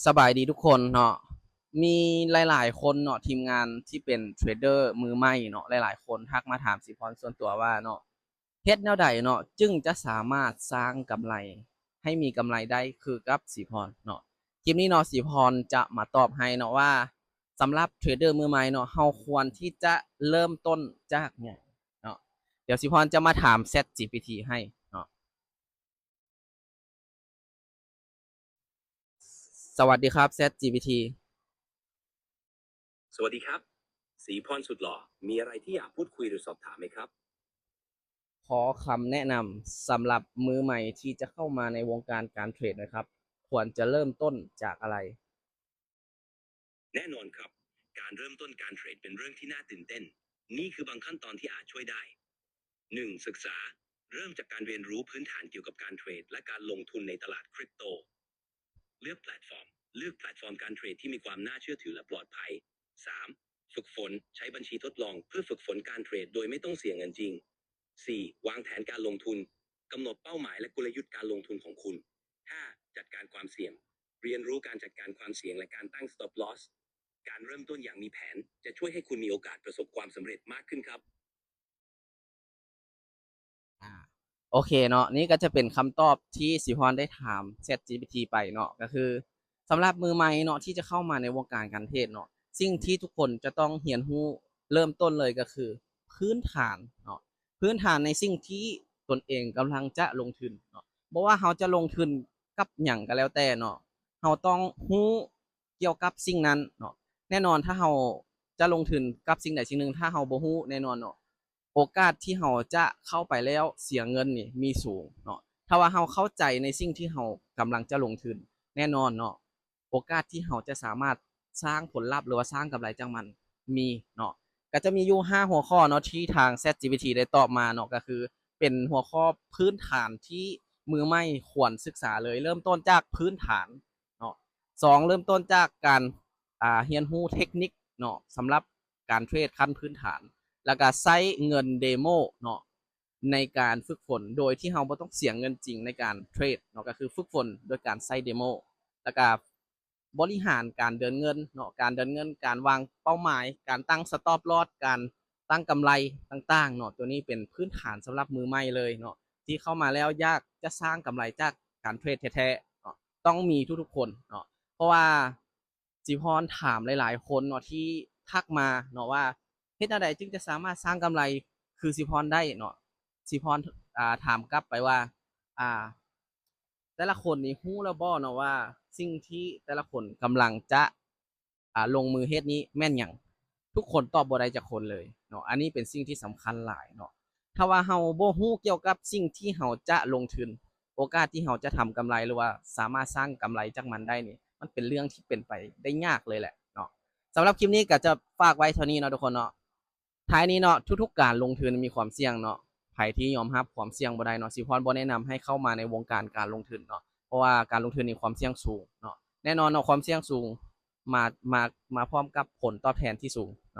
สบายดีทุกคนเนาะมีหลายๆคนเนาะทีมงานที่เป็นเทรดเดอร์มือใหม่เนาะหลายๆคนทักมาถามสิพรส่วนตัวว่าเนาะเฮ็ดแนวใดเนาะจึงจะสามารถสร้างกำไรให้มีกำไรได้คือกับสิพรเนาะคลิปนี้เนาะสิพรจะมาตอบให้เนาะว่าสำหรับเทรดเดอร์มือใหม่เนาะเฮาควรที่จะเริ่มต้นจากหยังเนาะเดี๋ยวสิพรจะมาถาม ChatGPT ให้เนาะสวัสดีครับ ChatGPT สวัสดีครับศรีพรสุดหล่อมีอะไรที่อยากพูดคุยหรือสอบถามไหมครับขอคำแนะนำสำหรับมือใหม่ที่จะเข้ามาในวงการการเทรดนะครับควรจะเริ่มต้นจากอะไรแน่นอนครับการเริ่มต้นการเทรดเป็นเรื่องที่น่าตื่นเต้นนี่คือบางขั้นตอนที่อาจช่วยได้ 1. ศึกษาเริ่มจากการเรียนรู้พื้นฐานเกี่ยวกับการเทรดและการลงทุนในตลาดคริปโตเลือกแพลตฟอร์มการเทรดที่มีความน่าเชื่อถือและปลอดภัย 3. ฝึกฝนใช้บัญชีทดลองเพื่อฝึกฝนการเทรดโดยไม่ต้องเสี่ยงเงินจริง 4. วางแผนการลงทุนกำหนดเป้าหมายและกลยุทธ์การลงทุนของคุณ 5. จัดการความเสี่ยงเรียนรู้การจัดการความเสี่ยงและการตั้ง stop loss การเริ่มต้นอย่างมีแผนจะช่วยให้คุณมีโอกาสประสบความสำเร็จมากขึ้นครับอ่าโอเคเนาะนี่ก็จะเป็นคำตอบที่สิพรได้ถาม ChatGPT ไปเนาะก็คือสำหรับมือใหม่เนาะที่จะเข้ามาในวงการการเทรดเนาะสิ่งที่ทุกคนจะต้องเรียนรู้เริ่มต้นเลยก็คือพื้นฐานเนาะพื้นฐานในสิ่งที่ตนเองกำลังจะลงทุนเนาะบ่ว่าเราจะลงทุนกับหยังก็แล้วแต่เนาะเราต้องรู้เกี่ยวกับสิ่งนั้นเนาะแน่นอนถ้าเราจะลงทุนกับสิ่งใดสิ่งหนึ่งถ้าเราบ่รู้แน่นอนเนาะ โอกาสที่เราจะเข้าไปแล้วเสียเงินนี่มีสูงเนาะถ้าว่าเราเข้าใจในสิ่งที่เรากำลังจะลงทุนแน่นอนเนาะโอกาสที่เราจะสามารถสร้างผลลัพธ์หรือว่าสร้างกำไรจากมันมีเนาะก็จะมีอยู่5หัวข้อเนาะที่ทาง ChatGPT ได้ตอบมาเนาะก็คือเป็นหัวข้อพื้นฐานที่มือใหม่ควรศึกษาเลยเริ่มต้นจากพื้นฐานเนาะ2เริ่มต้นจากการเรียนรู้เทคนิคเนาะสำหรับการเทรดขั้นพื้นฐาน แล้วก็ใช้เงินเดโมเนาะในการฝึกฝนโดยที่เราไม่ต้องเสียเงินจริงในการเทรดเนาะก็คือฝึกฝนโดยการใช้เดโมแล้วก็บริหารการเดินเงินเนาะการเดินเงินการวางเป้าหมายการตั้งสต็อปลอสการตั้งกำไรต่างๆเนาะตัวนี้เป็นพื้นฐานสำหรับมือใหม่เลยเนาะที่เข้ามาแล้วยากจะสร้างกำไรจากการเทรดแท้ๆเนาะต้องมีทุกๆคนเนาะเพราะว่าจีพรถามหลายๆคนเนาะที่ทักมาเนาะว่า เฮ็ดจั่งใดจึงจะสามารถสร้างกำไรคือสิพรได้เนาะสิพรถามกลับไปว่าอ่าแต่ละคนนี่ฮู้แล้วบ่เนาะว่าสิ่งที่แต่ละคนกำลังจะลงมือเฮ็ดนี้แม่นหยังทุกคนตอบบ่ได้จักคนเลยเนาะอันนี้เป็นสิ่งที่สำคัญหลายเนาะถ้าว่าเราบ่ฮู้เกี่ยวกับสิ่งที่เราจะลงทุนโอกาสที่เราจะทำกำไรหรือว่าสามารถสร้างกำไรจากมันได้นี่มันเป็นเรื่องที่เป็นไปได้ยากเลยแหละเนาะสำหรับคลิปนี้ก็จะฝากไว้เท่านี้เนาะทุกคนเนาะ ท้ายนี้เนาะทุกๆการลงทุนมีความเสี่ยงเนาะไผที่ยอมรับความเสี่ยงบ่ได้เนาะสิพรบ่แนะนำให้เข้ามาในวงการการลงทุนเนาะเพราะว่าการลงทุนมีความเสี่ยงสูงเนาะแน่นอนเนาะความเสี่ยงสูงมามาพร้อมกับผลตอบแทนที่สูงเนาะ